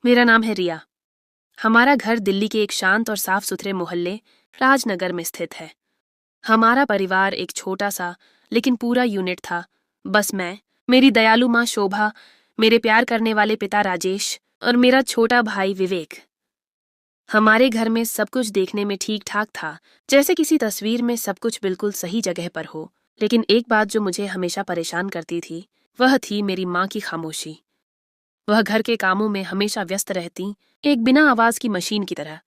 मेरा नाम है रिया। हमारा घर दिल्ली के एक शांत और साफ सुथरे मोहल्ले राजनगर में स्थित है। हमारा परिवार एक छोटा सा लेकिन पूरा यूनिट था। बस मैं, मेरी दयालु माँ शोभा, मेरे प्यार करने वाले पिता राजेश और मेरा छोटा भाई विवेक। हमारे घर में सब कुछ देखने में ठीक ठाक था, जैसे किसी तस्वीर में सब कुछ बिल्कुल सही जगह पर हो। लेकिन एक बात जो मुझे हमेशा परेशान करती थी, वह थी मेरी माँ की खामोशी। वह घर के कामों में हमेशा व्यस्त रहती, एक बिना आवाज की मशीन की तरह।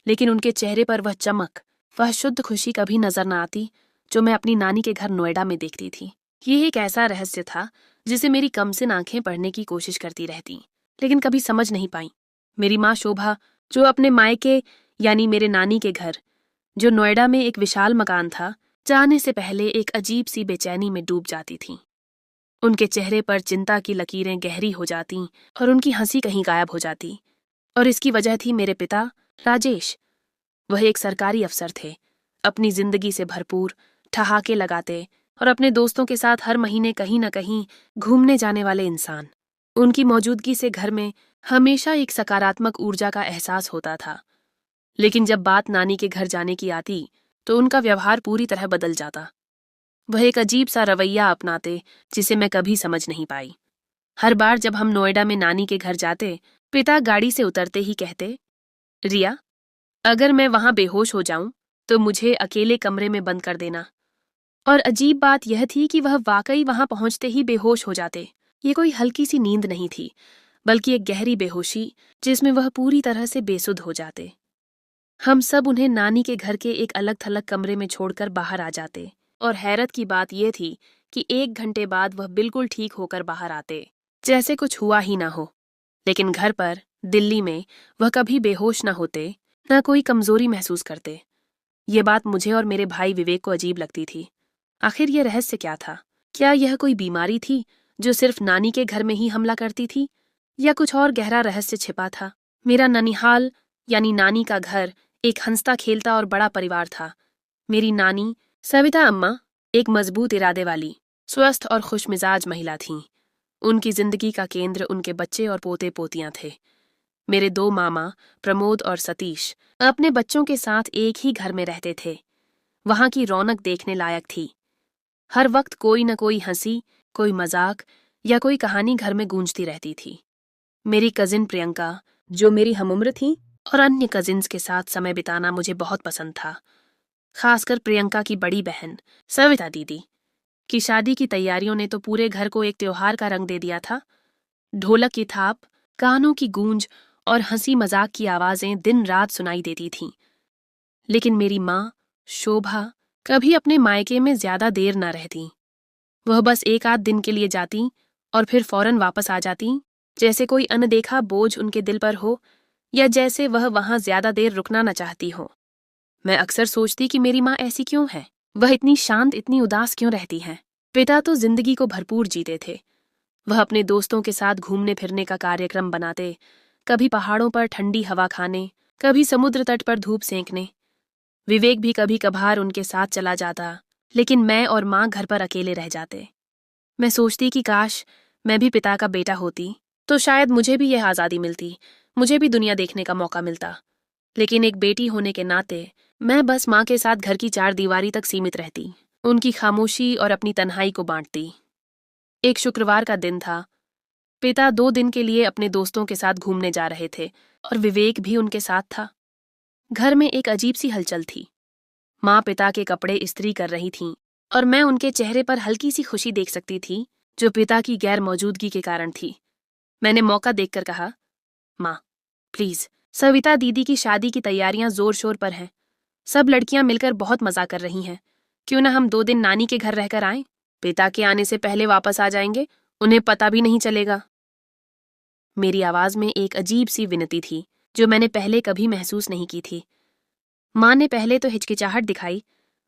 लेकिन उनके चेहरे पर वह चमक, वह शुद्ध खुशी कभी नजर न आती जो मैं अपनी नानी के घर नोएडा में देखती थी। यह एक ऐसा रहस्य था जिसे मेरी कमसिन आंखें पढ़ने की कोशिश करती रहती, लेकिन कभी समझ नहीं पाई। मेरी माँ शोभा, जो अपने मायके यानी मेरे नानी के घर, जो नोएडा में एक विशाल मकान था, जाने से पहले एक अजीब सी बेचैनी में डूब जाती थी। उनके चेहरे पर चिंता की लकीरें गहरी हो जाती और उनकी हंसी कहीं गायब हो जाती। और इसकी वजह थी मेरे पिता राजेश। वह एक सरकारी अफसर थे, अपनी जिंदगी से भरपूर, ठहाके लगाते और अपने दोस्तों के साथ हर महीने कहीं न कहीं घूमने जाने वाले इंसान। उनकी मौजूदगी से घर में हमेशा एक सकारात्मक ऊर्जा का एहसास होता था। लेकिन जब बात नानी के घर जाने की आती तो उनका व्यवहार पूरी तरह बदल जाता। वह एक अजीब सा रवैया अपनाते जिसे मैं कभी समझ नहीं पाई। हर बार जब हम नोएडा में नानी के घर जाते, पिता गाड़ी से उतरते ही कहते, रिया, अगर मैं वहां बेहोश हो जाऊं तो मुझे अकेले कमरे में बंद कर देना। और अजीब बात यह थी कि वह वाकई वहां पहुंचते ही बेहोश हो जाते। ये कोई हल्की सी नींद नहीं थी, बल्कि एक गहरी बेहोशी जिसमें वह पूरी तरह से बेसुध हो जाते। हम सब उन्हें नानी के घर के एक अलग थलग कमरे में छोड़कर बाहर आ जाते, और हैरत की बात यह थी कि 1 घंटे बाद वह बिल्कुल ठीक होकर बाहर आते, जैसे कुछ हुआ ही ना हो। लेकिन घर पर, दिल्ली में, वह कभी बेहोश न होते, न कोई कमजोरी महसूस करते। ये बात मुझे और मेरे भाई विवेक को अजीब लगती थी। आखिर यह रहस्य क्या था? क्या यह कोई बीमारी थी जो सिर्फ नानी के घर में ही हमला करती थी, या कुछ और गहरा रहस्य छिपा था? मेरा ननिहाल यानी नानी का घर एक हंसता खेलता और बड़ा परिवार था। मेरी नानी सविता अम्मा एक मजबूत इरादे वाली, स्वस्थ और खुशमिजाज महिला थीं। उनकी जिंदगी का केंद्र उनके बच्चे और पोते पोतियां थे। मेरे 2 मामा प्रमोद और सतीश अपने बच्चों के साथ एक ही घर में रहते थे। वहां की रौनक देखने लायक थी। हर वक्त कोई न कोई हंसी, कोई मजाक या कोई कहानी घर में गूंजती रहती थी। मेरी कजिन प्रियंका, जो मेरी हमउम्र थी, और अन्य कजिन्स के साथ समय बिताना मुझे बहुत पसंद था। खासकर प्रियंका की बड़ी बहन सविता दीदी की शादी की तैयारियों ने तो पूरे घर को एक त्योहार का रंग दे दिया था। ढोलक की थाप, गानों की गूंज और हंसी मजाक की आवाजें दिन रात सुनाई देती थीं। लेकिन मेरी माँ शोभा कभी अपने मायके में ज्यादा देर न रहती। वह बस 1 आध दिन के लिए जाती और फिर फौरन वापस आ जाती, जैसे कोई अनदेखा बोझ उनके दिल पर हो, या जैसे वह वहां ज्यादा देर रुकना न चाहती हो। मैं अक्सर सोचती कि मेरी माँ ऐसी क्यों है? वह इतनी शांत, इतनी उदास क्यों रहती हैं? पिता तो जिंदगी को भरपूर जीते थे। वह अपने दोस्तों के साथ घूमने फिरने का कार्यक्रम बनाते, कभी पहाड़ों पर ठंडी हवा खाने, कभी समुद्र तट पर धूप सेंकने। विवेक भी कभी कभार उनके साथ चला जाता, लेकिन मैं और माँ घर पर अकेले रह जाते। मैं सोचती कि काश मैं भी पिता का बेटा होती, तो शायद मुझे भी यह आज़ादी मिलती, मुझे भी दुनिया देखने का मौका मिलता। लेकिन एक बेटी होने के नाते मैं बस माँ के साथ घर की 4 दीवारी तक सीमित रहती, उनकी खामोशी और अपनी तन्हाई को बांटती। एक शुक्रवार का दिन था। पिता 2 दिन के लिए अपने दोस्तों के साथ घूमने जा रहे थे और विवेक भी उनके साथ था। घर में एक अजीब सी हलचल थी। माँ पिता के कपड़े इस्त्री कर रही थीं और मैं उनके चेहरे पर हल्की सी खुशी देख सकती थी, जो पिता की गैर मौजूदगी के कारण थी। मैंने मौका देखकर कहा, माँ प्लीज, सविता दीदी की शादी की तैयारियां जोर शोर पर हैं। सब लड़कियां मिलकर बहुत मजा कर रही हैं। क्यों ना हम 2 दिन नानी के घर रहकर आएं? पिता के आने से पहले वापस आ जाएंगे, उन्हें पता भी नहीं चलेगा। मेरी आवाज में एक अजीब सी विनती थी जो मैंने पहले कभी महसूस नहीं की थी। माँ ने पहले तो हिचकिचाहट दिखाई,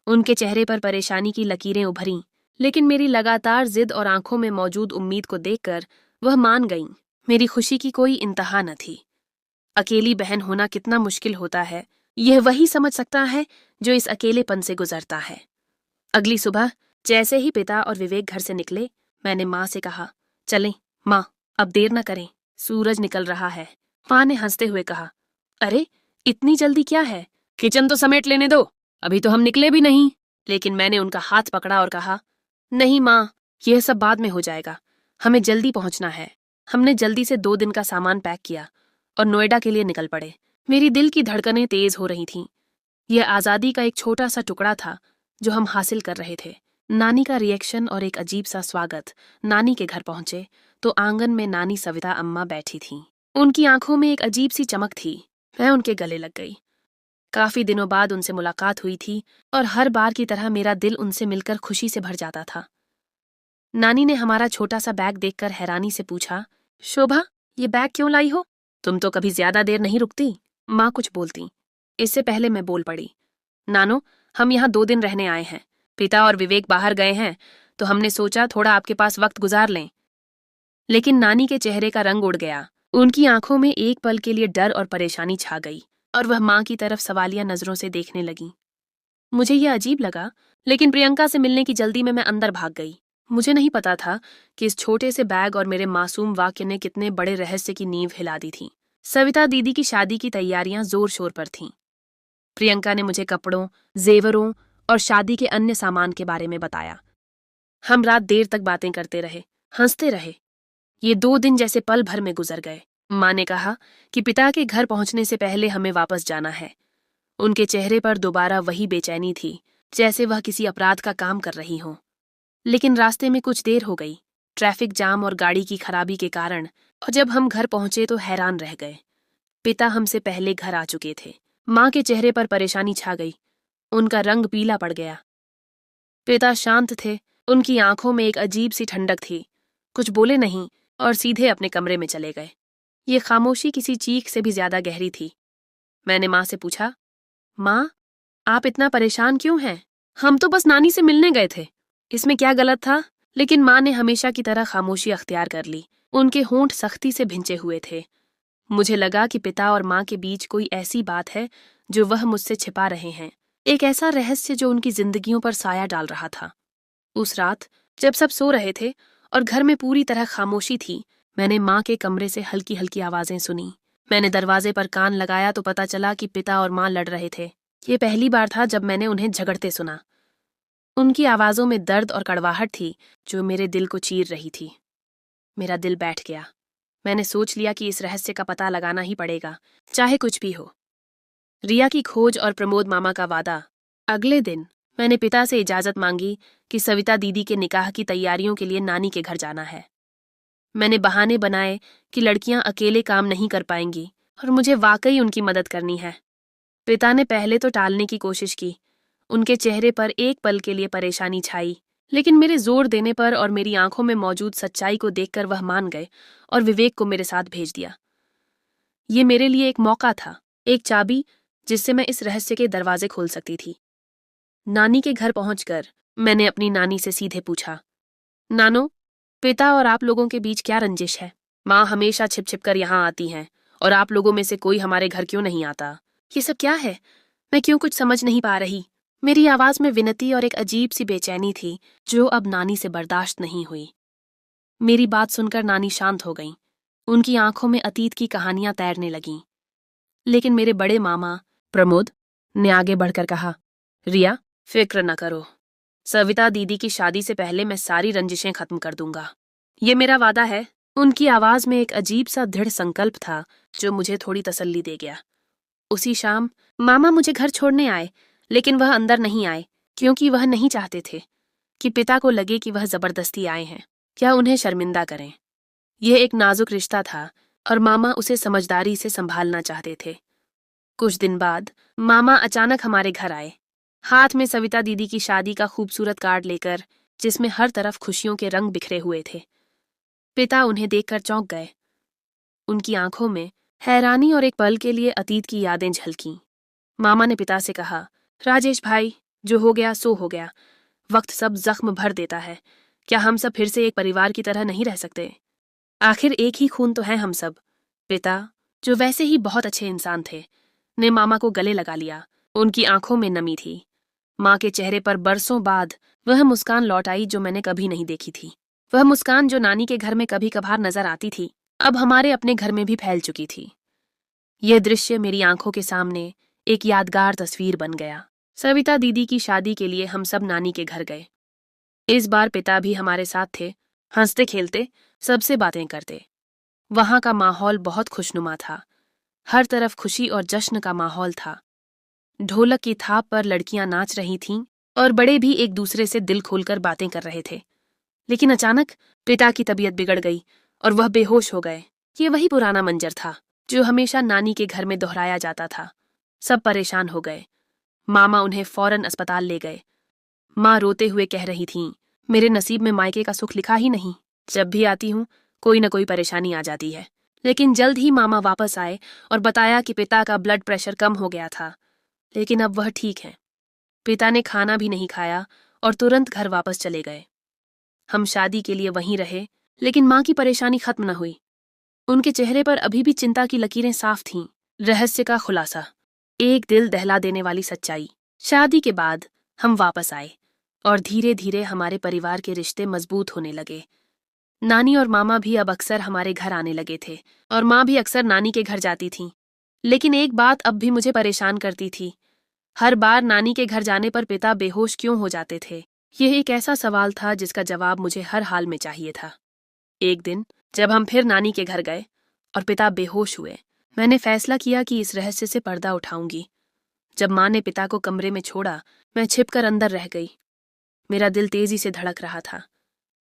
उनके चेहरे पर परेशानी की लकीरें उभरीं, लेकिन मेरी लगातार जिद और आंखों में मौजूद उम्मीद को देखकर वह मान गईं। मेरी खुशी की कोई इंतहा न थी। अकेली बहन होना कितना मुश्किल होता है, यह वही समझ सकता है जो इस अकेलेपन से गुजरता है। अगली सुबह जैसे ही पिता और विवेक घर से निकले, मैंने माँ से कहा, चलें माँ, अब देर न करें, सूरज निकल रहा है। माँ ने हंसते हुए कहा, अरे इतनी जल्दी क्या है, किचन तो समेट लेने दो, अभी तो हम निकले भी नहीं। लेकिन मैंने उनका हाथ पकड़ा और कहा, नहीं माँ, यह सब बाद में हो जाएगा, हमें जल्दी पहुंचना है। हमने जल्दी से 2 दिन का सामान पैक किया और नोएडा के लिए निकल पड़े। मेरी दिल की धड़कनें तेज हो रही थीं। यह आज़ादी का एक छोटा सा टुकड़ा था जो हम हासिल कर रहे थे। नानी का रिएक्शन और एक अजीब सा स्वागत। नानी के घर पहुंचे तो आंगन में नानी सविता अम्मा बैठी थीं। उनकी आंखों में एक अजीब सी चमक थी। मैं उनके गले लग गई। काफी दिनों बाद उनसे मुलाकात हुई थी और हर बार की तरह मेरा दिल उनसे मिलकर खुशी से भर जाता था। नानी ने हमारा छोटा सा बैग देखकर हैरानी से पूछा, शोभा, ये बैग क्यों लाई हो? तुम तो कभी ज्यादा देर नहीं रुकती। माँ कुछ बोलती, इससे पहले मैं बोल पड़ी, नानो, हम यहाँ 2 दिन रहने आए हैं। पिता और विवेक बाहर गए हैं तो हमने सोचा थोड़ा आपके पास वक्त गुजार लें। लेकिन नानी के चेहरे का रंग उड़ गया। उनकी आंखों में एक पल के लिए डर और परेशानी छा गई और वह माँ की तरफ सवालिया नजरों से देखने लगी। मुझे यह अजीब लगा, लेकिन प्रियंका से मिलने की जल्दी में मैं अंदर भाग गई। मुझे नहीं पता था कि इस छोटे से बैग और मेरे मासूम वाक्य ने कितने बड़े रहस्य की नींव हिला दी थी। सविता दीदी की शादी की तैयारियां जोर शोर पर थीं। प्रियंका ने मुझे कपड़ों, जेवरों और शादी के अन्य सामान के बारे में बताया। हम रात देर तक बातें करते रहे, हंसते रहे। ये 2 दिन जैसे पल भर में गुजर गए। माँ ने कहा कि पिता के घर पहुंचने से पहले हमें वापस जाना है। उनके चेहरे पर दोबारा वही बेचैनी थी, जैसे वह किसी अपराध का काम कर रही हो। लेकिन रास्ते में कुछ देर हो गई, ट्रैफिक जाम और गाड़ी की खराबी के कारण, और जब हम घर पहुंचे तो हैरान रह गए। पिता हमसे पहले घर आ चुके थे। माँ के चेहरे पर परेशानी छा गई, उनका रंग पीला पड़ गया। पिता शांत थे, उनकी आंखों में एक अजीब सी ठंडक थी। कुछ बोले नहीं और सीधे अपने कमरे में चले गए। ये खामोशी किसी चीख से भी ज्यादा गहरी थी। मैंने माँ से पूछा, माँ, आप इतना परेशान क्यों हैं? हम तो बस नानी से मिलने गए थे, इसमें क्या गलत था? लेकिन माँ ने हमेशा की तरह खामोशी अख्तियार कर ली। उनके होंठ सख्ती से भिंचे हुए थे। मुझे लगा कि पिता और माँ के बीच कोई ऐसी बात है जो वह मुझसे छिपा रहे हैं, एक ऐसा रहस्य जो उनकी जिंदगियों पर साया डाल रहा था। उस रात जब सब सो रहे थे और घर में पूरी तरह खामोशी थी, मैंने माँ के कमरे से हल्की हल्की आवाजें सुनी। मैंने दरवाजे पर कान लगाया तो पता चला कि पिता और माँ लड़ रहे थे। ये पहली बार था जब मैंने उन्हें झगड़ते सुना। उनकी आवाजों में दर्द और कड़वाहट थी जो मेरे दिल को चीर रही थी। मेरा दिल बैठ गया। मैंने सोच लिया कि इस रहस्य का पता लगाना ही पड़ेगा, चाहे कुछ भी हो। रिया की खोज और प्रमोद मामा का वादा। अगले दिन मैंने पिता से इजाजत मांगी कि सविता दीदी के निकाह की तैयारियों के लिए नानी के घर जाना है। मैंने बहाने बनाए कि लड़कियां अकेले काम नहीं कर पाएंगी और मुझे वाकई उनकी मदद करनी है। पिता ने पहले तो टालने की कोशिश की, उनके चेहरे पर एक पल के लिए परेशानी छाई, लेकिन मेरे जोर देने पर और मेरी आंखों में मौजूद सच्चाई को देखकर वह मान गए और विवेक को मेरे साथ भेज दिया। ये मेरे लिए एक मौका था, एक चाबी जिससे मैं इस रहस्य के दरवाजे खोल सकती थी। नानी के घर पहुंचकर मैंने अपनी नानी से सीधे पूछा, नानो, पिता और आप लोगों के बीच क्या रंजिश है? माँ हमेशा छिप छिप कर यहाँ आती हैं और आप लोगों में से कोई हमारे घर क्यों नहीं आता? ये सब क्या है? मैं क्यों कुछ समझ नहीं पा रही। मेरी आवाज में विनती और एक अजीब सी बेचैनी थी जो अब नानी से बर्दाश्त नहीं हुई। मेरी बात सुनकर नानी शांत हो गईं। उनकी आंखों में अतीत की कहानियां तैरने लगीं। लेकिन मेरे बड़े मामा प्रमोद ने आगे बढ़कर कहा, रिया, फिक्र न करो, सविता दीदी की शादी से पहले मैं सारी रंजिशें खत्म कर दूंगा। ये मेरा वादा है। उनकी आवाज में एक अजीब सा दृढ़ संकल्प था जो मुझे थोड़ी तसल्ली दे गया। उसी शाम मामा मुझे घर छोड़ने आए, लेकिन वह अंदर नहीं आए क्योंकि वह नहीं चाहते थे कि पिता को लगे कि वह जबरदस्ती आए हैं, क्या उन्हें शर्मिंदा करें। यह एक नाजुक रिश्ता था और मामा उसे समझदारी से संभालना चाहते थे। कुछ दिन बाद मामा अचानक हमारे घर आए, हाथ में सविता दीदी की शादी का खूबसूरत कार्ड लेकर, जिसमें हर तरफ खुशियों के रंग बिखरे हुए थे। पिता उन्हें देखकर चौंक गए। उनकी आंखों में हैरानी और एक पल के लिए अतीत की यादें झलकीं। मामा ने पिता से कहा, राजेश भाई, जो हो गया सो हो गया, वक्त सब जख्म भर देता है। क्या हम सब फिर से एक परिवार की तरह नहीं रह सकते? आखिर एक ही खून तो है हम सब। पिता, जो वैसे ही बहुत अच्छे इंसान थे, ने मामा को गले लगा लिया। उनकी आंखों में नमी थी। माँ के चेहरे पर बरसों बाद वह मुस्कान लौट आई जो मैंने कभी नहीं देखी थी। वह मुस्कान जो नानी के घर में कभी कभार नजर आती थी, अब हमारे अपने घर में भी फैल चुकी थी। यह दृश्य मेरी आंखों के सामने एक यादगार तस्वीर बन गया। सविता दीदी की शादी के लिए हम सब नानी के घर गए। इस बार पिता भी हमारे साथ थे। हंसते खेलते सबसे बातें करते। वहां का माहौल बहुत खुशनुमा था। हर तरफ खुशी और जश्न का माहौल था। ढोलक की थाप पर लड़कियां नाच रही थीं और बड़े भी एक दूसरे से दिल खोलकर बातें कर रहे थे। लेकिन अचानक पिता की तबीयत बिगड़ गई और वह बेहोश हो गए। ये वही पुराना मंजर था जो हमेशा नानी के घर में दोहराया जाता था। सब परेशान हो गए। मामा उन्हें फौरन अस्पताल ले गए। माँ रोते हुए कह रही थीं, मेरे नसीब में मायके का सुख लिखा ही नहीं। जब भी आती हूँ कोई न कोई परेशानी आ जाती है। लेकिन जल्द ही मामा वापस आए और बताया कि पिता का ब्लड प्रेशर कम हो गया था, लेकिन अब वह ठीक है। पिता ने खाना भी नहीं खाया और तुरंत घर वापस चले गए। हम शादी के लिए वहीं रहे, लेकिन माँ की परेशानी खत्म न हुई। उनके चेहरे पर अभी भी चिंता की लकीरें साफ थीं। रहस्य का खुलासा, एक दिल दहला देने वाली सच्चाई। शादी के बाद हम वापस आए और धीरे धीरे हमारे परिवार के रिश्ते मजबूत होने लगे। नानी और मामा भी अब अक्सर हमारे घर आने लगे थे और माँ भी अक्सर नानी के घर जाती थीं। लेकिन एक बात अब भी मुझे परेशान करती थी। हर बार नानी के घर जाने पर पिता बेहोश क्यों हो जाते थे? यह एक ऐसा सवाल था जिसका जवाब मुझे हर हाल में चाहिए था। एक दिन जब हम फिर नानी के घर गए और पिता बेहोश हुए, मैंने फैसला किया कि इस रहस्य से पर्दा उठाऊंगी। जब माँ ने पिता को कमरे में छोड़ा, मैं छिपकर अंदर रह गई। मेरा दिल तेजी से धड़क रहा था।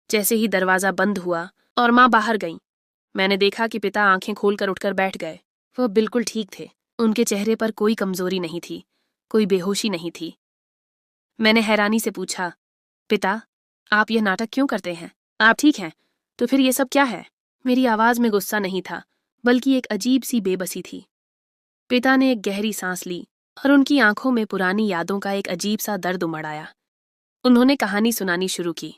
जैसे ही दरवाजा बंद हुआ और माँ बाहर गईं, मैंने देखा कि पिता आंखें खोलकर उठकर बैठ गए। वह बिल्कुल ठीक थे। उनके चेहरे पर कोई कमजोरी नहीं थी, कोई बेहोशी नहीं थी। मैंने हैरानी से पूछा, पिता, आप यह नाटक क्यों करते हैं? आप ठीक हैं? तो फिर ये सब क्या है? मेरी आवाज में गुस्सा नहीं था, बल्कि एक अजीब सी बेबसी थी। पिता ने एक गहरी सांस ली और उनकी आंखों में पुरानी यादों का एक अजीब सा दर्द उमड़ आया। उन्होंने कहानी सुनानी शुरू की।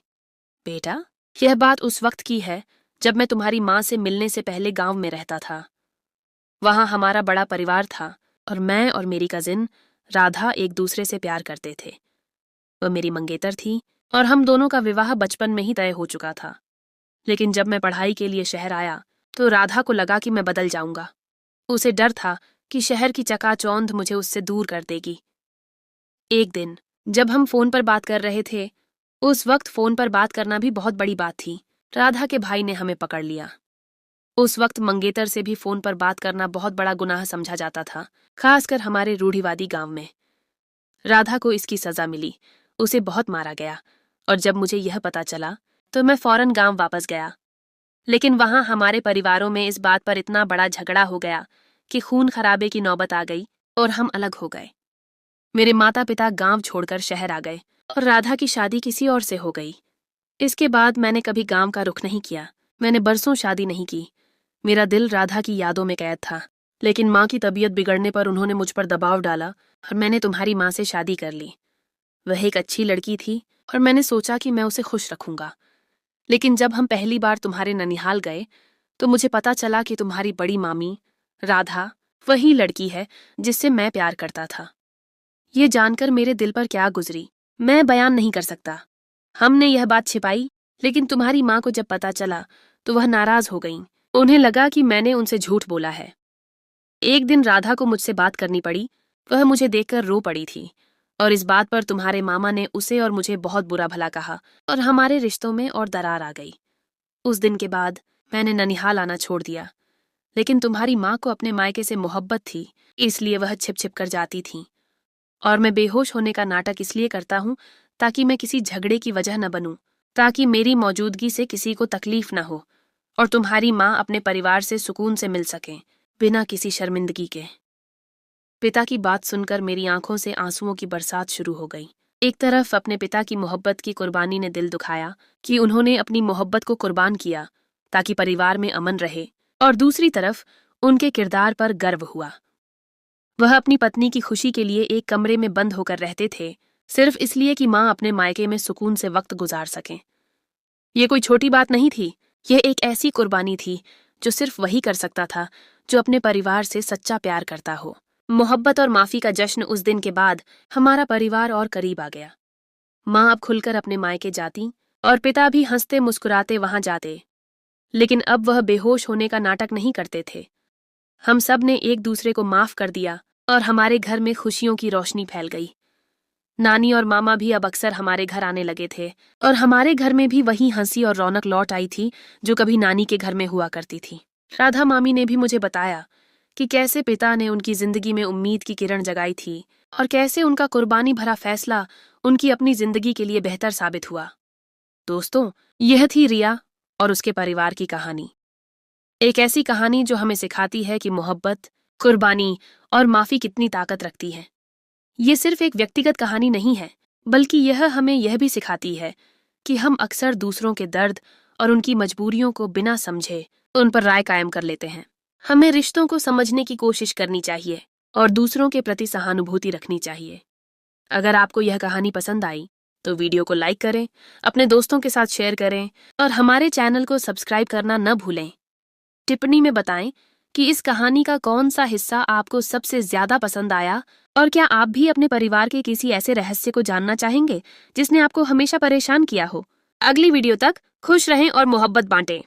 बेटा, यह बात उस वक्त की है जब मैं तुम्हारी माँ से मिलने से पहले गांव में रहता था। वहां हमारा बड़ा परिवार था और मैं और मेरी कजिन राधा एक दूसरे से प्यार करते थे। वह मेरी मंगेतर थी और हम दोनों का विवाह बचपन में ही तय हो चुका था। लेकिन जब मैं पढ़ाई के लिए शहर आया तो राधा को लगा कि मैं बदल जाऊंगा। उसे डर था कि शहर की चकाचौंध मुझे उससे दूर कर देगी। एक दिन जब हम फोन पर बात कर रहे थे, उस वक्त फोन पर बात करना भी बहुत बड़ी बात थी, राधा के भाई ने हमें पकड़ लिया। उस वक्त मंगेतर से भी फोन पर बात करना बहुत बड़ा गुनाह समझा जाता था, खासकर हमारे रूढ़िवादी गांव में। राधा को इसकी सजा मिली, उसे बहुत मारा गया और जब मुझे यह पता चला तो मैं फौरन गांव वापस गया। लेकिन वहां हमारे परिवारों में इस बात पर इतना बड़ा झगड़ा हो गया कि खून खराबे की नौबत आ गई और हम अलग हो गए। मेरे माता पिता गांव छोड़कर शहर आ गए और राधा की शादी किसी और से हो गई। इसके बाद मैंने कभी गांव का रुख नहीं किया। मैंने बरसों शादी नहीं की। मेरा दिल राधा की यादों में कैद था। लेकिन माँ की तबीयत बिगड़ने पर उन्होंने मुझ पर दबाव डाला और मैंने तुम्हारी माँ से शादी कर ली। वह एक अच्छी लड़की थी और मैंने सोचा कि मैं उसे खुश रखूंगा। लेकिन जब हम पहली बार तुम्हारे ननिहाल गए तो मुझे पता चला कि तुम्हारी बड़ी मामी राधा वही लड़की है जिससे मैं प्यार करता था। ये जानकर मेरे दिल पर क्या गुजरी, मैं बयान नहीं कर सकता। हमने यह बात छिपाई, लेकिन तुम्हारी माँ को जब पता चला तो वह नाराज हो गईं। उन्हें लगा कि मैंने उनसे झूठ बोला है। एक दिन राधा को मुझसे बात करनी पड़ी। वह मुझे देखकर रो पड़ी थी और इस बात पर तुम्हारे मामा ने उसे और मुझे बहुत बुरा भला कहा और हमारे रिश्तों में और दरार आ गई। उस दिन के बाद मैंने ननिहाल आना छोड़ दिया। लेकिन तुम्हारी माँ को अपने मायके से मोहब्बत थी, इसलिए वह छिप छिप कर जाती थी। और मैं बेहोश होने का नाटक इसलिए करता हूँ ताकि मैं किसी झगड़े की वजह न बनूं, ताकि मेरी मौजूदगी से किसी को तकलीफ न हो और तुम्हारी माँ अपने परिवार से सुकून से मिल सकें, बिना किसी शर्मिंदगी के। पिता की बात सुनकर मेरी आंखों से आंसुओं की बरसात शुरू हो गई। एक तरफ अपने पिता की मोहब्बत की कुर्बानी ने दिल दुखाया कि उन्होंने अपनी मोहब्बत को कुर्बान किया ताकि परिवार में अमन रहे, और दूसरी तरफ उनके किरदार पर गर्व हुआ। वह अपनी पत्नी की खुशी के लिए एक कमरे में बंद होकर रहते थे, सिर्फ इसलिए कि माँ अपने मायके में सुकून से वक्त गुजार सकें। ये कोई छोटी बात नहीं थी। यह एक ऐसी कुर्बानी थी जो सिर्फ वही कर सकता था जो अपने परिवार से सच्चा प्यार करता हो। मोहब्बत और माफी का जश्न उस दिन के बाद हमारा परिवार और करीब आ गया। माँ अब खुलकर अपने मायके जाती और पिता भी हंसते मुस्कुराते वहां जाते। लेकिन अब वह बेहोश होने का नाटक नहीं करते थे। हम सब ने एक दूसरे को माफ कर दिया और हमारे घर में खुशियों की रोशनी फैल गई। नानी और मामा भी अब अक्सर हमारे घर आने लगे थे और हमारे घर में भी वही हंसी और रौनक लौट आई थी जो कभी नानी के घर में हुआ करती थी। राधा मामी ने भी मुझे बताया कि कैसे पिता ने उनकी जिंदगी में उम्मीद की किरण जगाई थी और कैसे उनका कुर्बानी भरा फैसला उनकी अपनी जिंदगी के लिए बेहतर साबित हुआ। दोस्तों, यह थी रिया और उसके परिवार की कहानी। एक ऐसी कहानी जो हमें सिखाती है कि मोहब्बत, कुर्बानी और माफी कितनी ताकत रखती है। ये सिर्फ एक व्यक्तिगत कहानी नहीं है, बल्कि यह हमें यह भी सिखाती है कि हम अक्सर दूसरों के दर्द और उनकी मजबूरियों को बिना समझे उन पर राय कायम कर लेते हैं। हमें रिश्तों को समझने की कोशिश करनी चाहिए और दूसरों के प्रति सहानुभूति रखनी चाहिए। अगर आपको यह कहानी पसंद आई तो वीडियो को लाइक करें, अपने दोस्तों के साथ शेयर करें और हमारे चैनल को सब्सक्राइब करना न भूलें। टिप्पणी में बताएं कि इस कहानी का कौन सा हिस्सा आपको सबसे ज्यादा पसंद आया और क्या आप भी अपने परिवार के किसी ऐसे रहस्य को जानना चाहेंगे जिसने आपको हमेशा परेशान किया हो। अगली वीडियो तक खुश रहें और मोहब्बत बांटें।